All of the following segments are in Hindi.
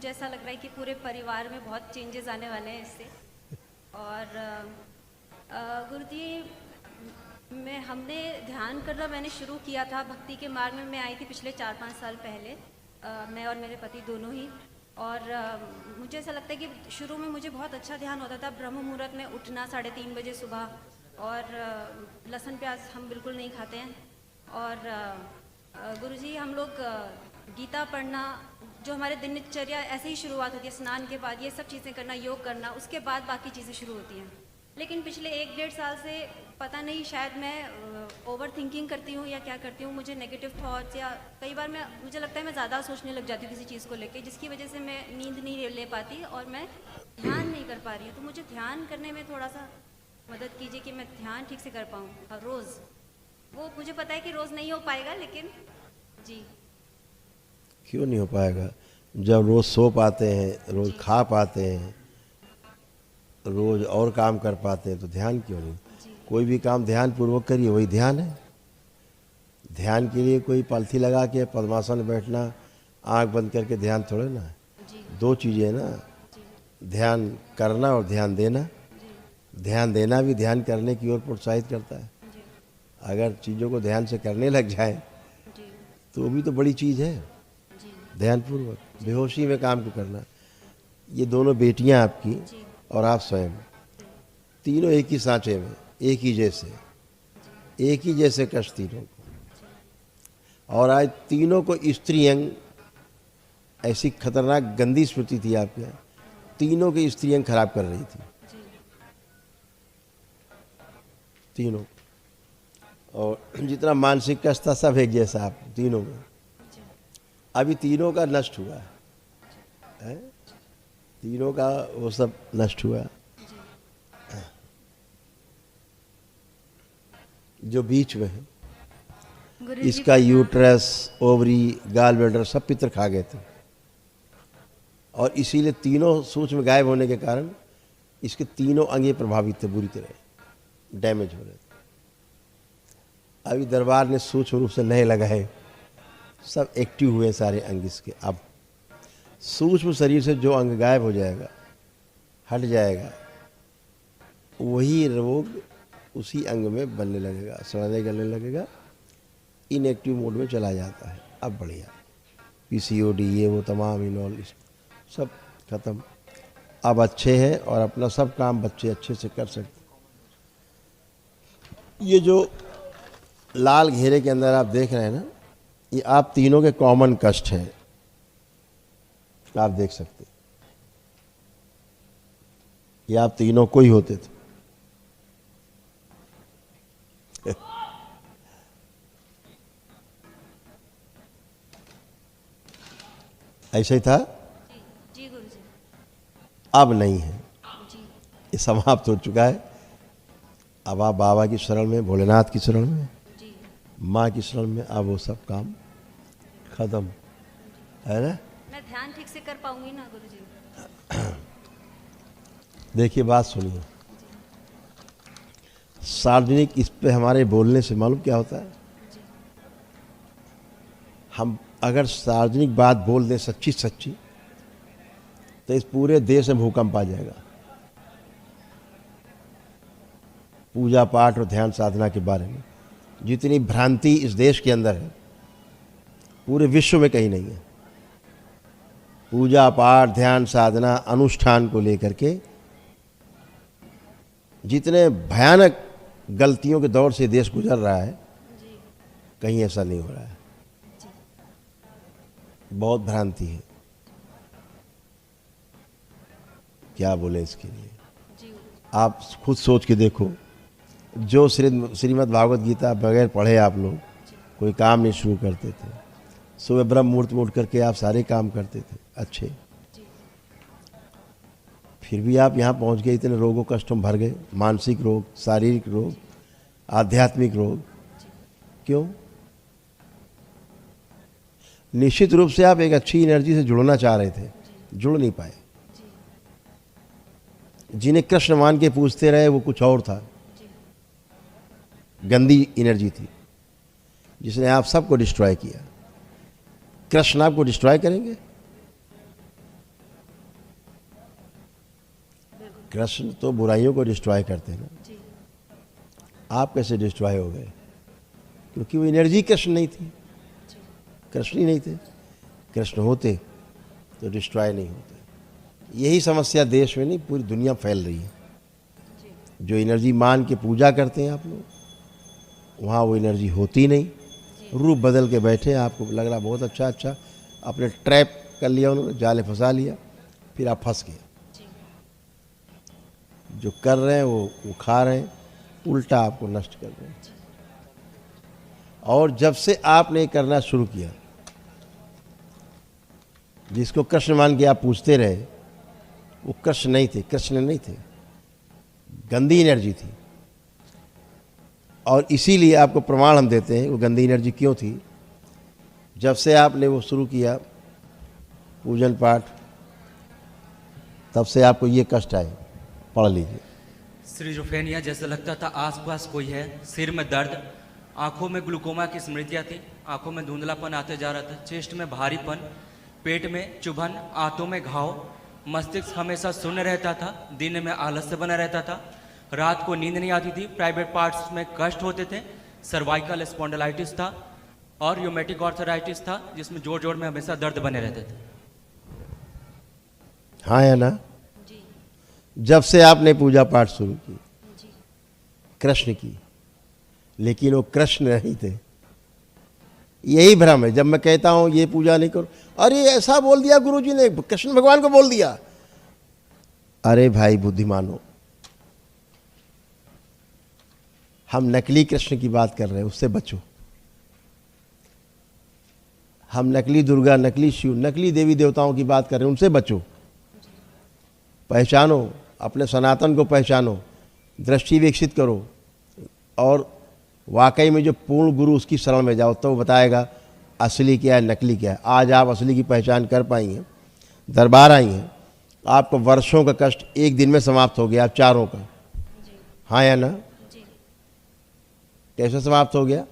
मुझे ऐसा लग रहा है कि पूरे परिवार में बहुत चेंजेस आने वाले हैं इससे। और गुरुजी, मैं हमने ध्यान करना मैंने शुरू किया था, भक्ति के मार्ग में मैं आई थी पिछले 4-5 साल पहले। मैं और मेरे पति दोनों ही। और मुझे ऐसा लगता है कि शुरू में मुझे बहुत अच्छा ध्यान होता था, ब्रह्म मुहूर्त में उठना 3:30 बजे सुबह। और लहसुन प्याज हम बिल्कुल नहीं खाते हैं। और गुरुजी, हम लोग गीता पढ़ना, जो हमारे दिनचर्या ऐसे ही शुरुआत होती है, स्नान के बाद ये सब चीज़ें करना, योग करना, उसके बाद बाकी चीज़ें शुरू होती हैं। लेकिन पिछले 1-1.5 साल से पता नहीं, शायद मैं ओवर थिंकिंग करती हूँ या क्या करती हूँ, मुझे नेगेटिव थॉट्स, या कई बार मुझे लगता है मैं ज़्यादा सोचने लग जाती हूँ किसी चीज़ को लेके, जिसकी वजह से मैं नींद नहीं ले पाती और मैं ध्यान नहीं कर पा रही हूँ। तो मुझे ध्यान करने में थोड़ा सा मदद कीजिए कि मैं ध्यान ठीक से कर पाऊँ हर रोज़। वो मुझे पता है कि रोज़ नहीं हो पाएगा, लेकिन जी। क्यों नहीं हो पाएगा? जब रोज़ सो पाते हैं, रोज़ खा पाते हैं, रोज़ और काम कर पाते हैं, तो ध्यान क्यों नहीं? कोई भी काम ध्यान पूर्वक करिए, वही ध्यान है। ध्यान के लिए कोई पालथी लगा के पद्मासन में बैठना, आंख बंद करके ध्यान थोड़े ना है। दो चीज़ें ना, ध्यान करना और ध्यान देना। ध्यान देना भी ध्यान करने की ओर प्रोत्साहित करता है। अगर चीज़ों को ध्यान से करने लग जाए तो वो भी तो बड़ी चीज़ है। ध्यानपूर्वक बेहोशी में काम को करना। ये दोनों बेटियां आपकी और आप स्वयं, तीनों एक ही सांचे में, एक ही जैसे कष्ट तीनों को। और आज तीनों को स्त्री अंग, ऐसी खतरनाक गंदी स्मृति थी आपके यहाँ, तीनों के स्त्री अंग खराब कर रही थी, तीनों। और जितना मानसिक कष्ट था सब एक जैसा आप तीनों में। अभी तीनों का नष्ट हुआ है, तीनों का वो सब नष्ट हुआ। जो बीच में है, इसका यूट्रस, ओवरी, गाल ब्लैडर सब पितर खा गए थे, और इसीलिए तीनों सूक्ष्म गायब होने के कारण इसके तीनों अंग प्रभावित थे, बुरी तरह डैमेज हो रहे थे। अभी दरबार ने सूक्ष्म रूप से नए लगाए, सब एक्टिव हुए सारे अंग इसके। अब सूक्ष्म शरीर से जो अंग गायब हो जाएगा, हट जाएगा, वही रोग उसी अंग में बनने लगेगा, सड़ने गलने लगेगा, इनएक्टिव मोड में चला जाता है। अब बढ़िया, पीसीओडी, ये वो तमाम इनॉल सब खत्म। अब अच्छे हैं और अपना सब काम बच्चे अच्छे से कर सकते। ये जो लाल घेरे के अंदर आप देख रहे हैं ना, ये आप तीनों के कॉमन कष्ट हैं, आप देख सकते। ये आप तीनों को ही होते थे। ऐसा ही था। जी गुरुजी। अब नहीं है, जी। ये समाप्त हो चुका है। अब आप बाबा की शरण में, भोलेनाथ की शरण में, जी। माँ की शरण में, अब वो सब काम खत्म है ना। मैं ध्यान ठीक से कर पाऊंगी ना गुरुजी? देखिए, बात सुनिए, सार्वजनिक इस पे हमारे बोलने से मालूम क्या होता है? हम अगर सार्वजनिक बात बोल दें सच्ची सच्ची, तो इस पूरे देश में भूकंप आ जाएगा। पूजा पाठ और ध्यान साधना के बारे में जितनी भ्रांति इस देश के अंदर है, पूरे विश्व में कहीं नहीं है। पूजा पाठ, ध्यान साधना, अनुष्ठान को लेकर के जितने भयानक गलतियों के दौर से देश गुजर रहा है, कहीं ऐसा नहीं हो रहा है। बहुत भ्रांति है, क्या बोले इसके लिए। आप खुद सोच के देखो, जो श्रीमद् भागवत गीता बगैर पढ़े आप लोग कोई काम नहीं शुरू करते थे। सुबह ब्रह्म मुहूर्त में उठ करके आप सारे काम करते थे अच्छे, फिर भी आप यहाँ पहुँच गए, इतने रोगों कष्टों में भर गए, मानसिक रोग, शारीरिक रोग, आध्यात्मिक रोग। क्यों? निश्चित रूप से आप एक अच्छी एनर्जी से जुड़ना चाह रहे थे, जुड़ नहीं पाए। जिन्हें कृष्ण मान के पूछते रहे वो कुछ और था, गंदी एनर्जी थी, जिसने आप सबको डिस्ट्रॉय किया। कृष्ण आपको डिस्ट्रॉय करेंगे? कृष्ण तो बुराइयों को डिस्ट्रॉय करते हैं ना, जी आप कैसे डिस्ट्रॉय हो गए? क्योंकि वो एनर्जी कृष्ण नहीं थी, जी कृष्ण ही नहीं थे। कृष्ण होते तो डिस्ट्रॉय नहीं होते। यही समस्या देश में नहीं पूरी दुनिया फैल रही है। जी जो एनर्जी मान के पूजा करते हैं आप लोग, वहाँ वो एनर्जी होती नहीं, रूप बदल के बैठे हैं। आपको लग रहा बहुत अच्छा अच्छा, अपने ट्रैप कर लिया उन्होंने, जाले फंसा लिया, फिर आप फंस गए। जी जो कर रहे हैं वो खा रहे हैं, उल्टा आपको नष्ट कर रहे हैं। और जब से आपने ये करना शुरू किया, जिसको कृष्ण मान के आप पूछते रहे, वो कृष्ण नहीं थे, कृष्ण नहीं थे, गंदी एनर्जी थी। और इसीलिए आपको प्रमाण हम देते हैं वो गंदी एनर्जी क्यों थी। जब से आपने वो शुरू किया पूजन पाठ, तब से आपको ये कष्ट आए। पढ़ लीजिए। सिजोफ्रेनिया जैसा लगता था आसपास कोई है, सिर में दर्द, आंखों में ग्लूकोमा की स्मृतियाँ थी, आंखों में धुंधलापन आते जा रहा था, चेस्ट में भारीपन, पेट में चुभन, आंतों में घाव, मस्तिष्क हमेशा शून्य रहता था, दिन में आलस्य बना रहता था, रात को नींद नहीं आती थी, प्राइवेट पार्ट्स में कष्ट होते थे, सर्वाइकल स्पॉन्डिलाइटिस था और यूमेटिक आर्थराइटिस था, जिसमें जोड़ जोड़ में हमेशा दर्द बने रहते थे। हाँ या ना? जी जब से आपने पूजा पाठ शुरू की, जी कृष्ण की, लेकिन वो कृष्ण नहीं थे। यही भ्रम है। जब मैं कहता हूं ये पूजा नहीं करो, अरे ऐसा बोल दिया गुरुजी ने, कृष्ण भगवान को बोल दिया। अरे भाई बुद्धिमानो, हम नकली कृष्ण की बात कर रहे हैं, उससे बचो। हम नकली दुर्गा, नकली शिव, नकली देवी देवताओं की बात कर रहे हैं, उनसे बचो। पहचानो, अपने सनातन को पहचानो, दृष्टि विकसित करो, और वाकई में जो पूर्ण गुरु उसकी शरण में जाओ, तो वो बताएगा असली क्या है, नकली क्या है। आज आप असली की पहचान कर पाएंगे। दरबार आई हैं, आपको वर्षों का कष्ट एक दिन में समाप्त हो गया, आप चारों का। हाँ या ना? जी कैसे समाप्त हो गया?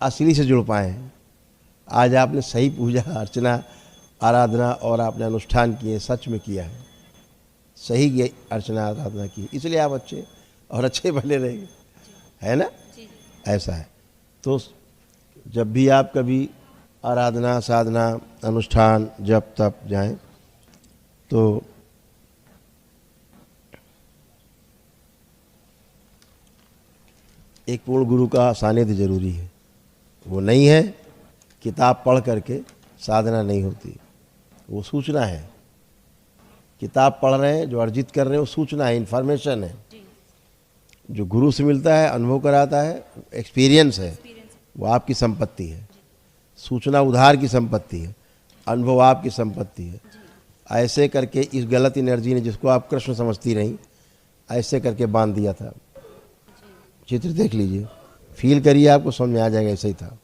असली से जुड़ पाए हैं। आज आपने सही पूजा अर्चना आराधना और आपने अनुष्ठान किए, सच में किया है, सही की अर्चना आराधना की, इसलिए आप अच्छे और अच्छे बने रहेंगे, है ना? जी ऐसा है। तो जब भी आप कभी आराधना साधना अनुष्ठान जब तब जाएं, तो एक पूर्ण गुरु का सानिध्य जरूरी है। वो नहीं है, किताब पढ़ करके साधना नहीं होती। वो सूचना है। किताब पढ़ रहे हैं, जो अर्जित कर रहे हैं, वो सूचना है, इन्फॉर्मेशन है। जी जो गुरु से मिलता है, अनुभव कराता है, एक्सपीरियंस है, एक्सपीरियंस वो आपकी संपत्ति है। सूचना उधार की संपत्ति है, अनुभव आपकी संपत्ति है। ऐसे करके इस गलत एनर्जी ने, जिसको आप कृष्ण समझती रहीं, ऐसे करके बांध दिया था। चित्र देख लीजिए, फील करिए, आपको समझ में आ जाएगा। ऐसे ही था।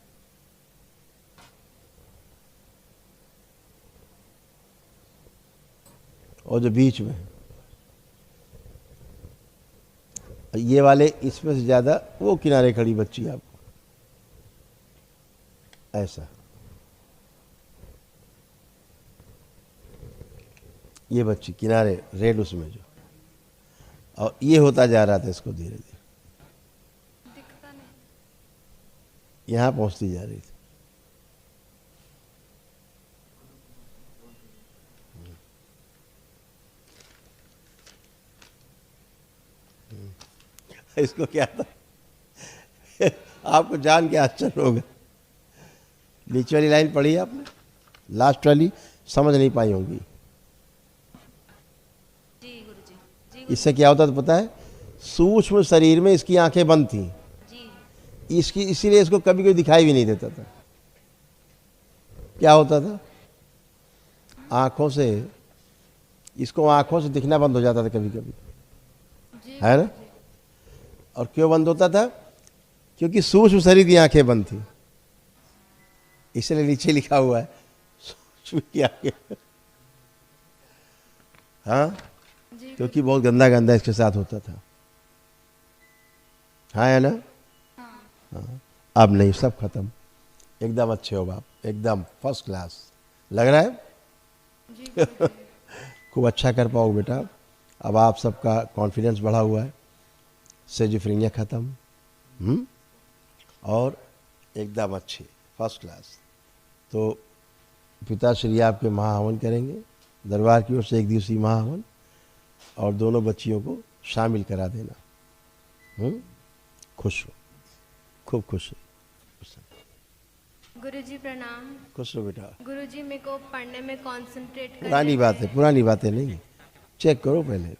और जो बीच में ये वाले, इसमें से ज़्यादा वो किनारे खड़ी बच्ची आपको ऐसा, ये बच्ची किनारे रेड उसमें जो, और ये होता जा रहा था इसको धीरे धीरे, दिखता नहीं। यहाँ पहुँचती जा रही थी। इसको क्या था आपको जान के आश्चर्य होगा। नीचे वाली लाइन पढ़ी आपने, लास्ट वाली समझ नहीं पाई होंगी। जी गुरुजी जी इससे क्या होता था पता है? सूक्ष्म शरीर में इसकी आंखें बंद थी, जी इसकी, इसीलिए इसको कभी कोई दिखाई भी नहीं देता था। क्या होता था? आंखों से, इसको आंखों से दिखना बंद हो जाता था कभी कभी, जी है ना? और क्यों बंद होता था? क्योंकि सूक्ष्म शरीर की आंखें बंद थी। इसलिए नीचे लिखा हुआ है सूक्ष्म की आंखें। हाँ, जी क्योंकि बहुत गंदा गंदा इसके साथ होता था। हाँ है ना? हाँ। अब नहीं, सब खत्म, एकदम अच्छे हो बाप, एकदम फर्स्ट क्लास लग रहा है। जी खूब अच्छा कर पाओगे बेटा। अब आप सबका कॉन्फिडेंस बढ़ा हुआ है, सेजिफ्रीनिया ख़त्म, और एकदम अच्छे फर्स्ट क्लास। तो पिताश्री आपके महाहवन करेंगे, दरबार की ओर से 1 दिवसीय महाहवन, और दोनों बच्चियों को शामिल करा देना। खुश हो, खूब खुश हो। गुरुजी प्रणाम। खुश हो बेटा। गुरुजी मेरे को पढ़ने में कंसंट्रेट पुरानी बातें नहीं, चेक करो पहले।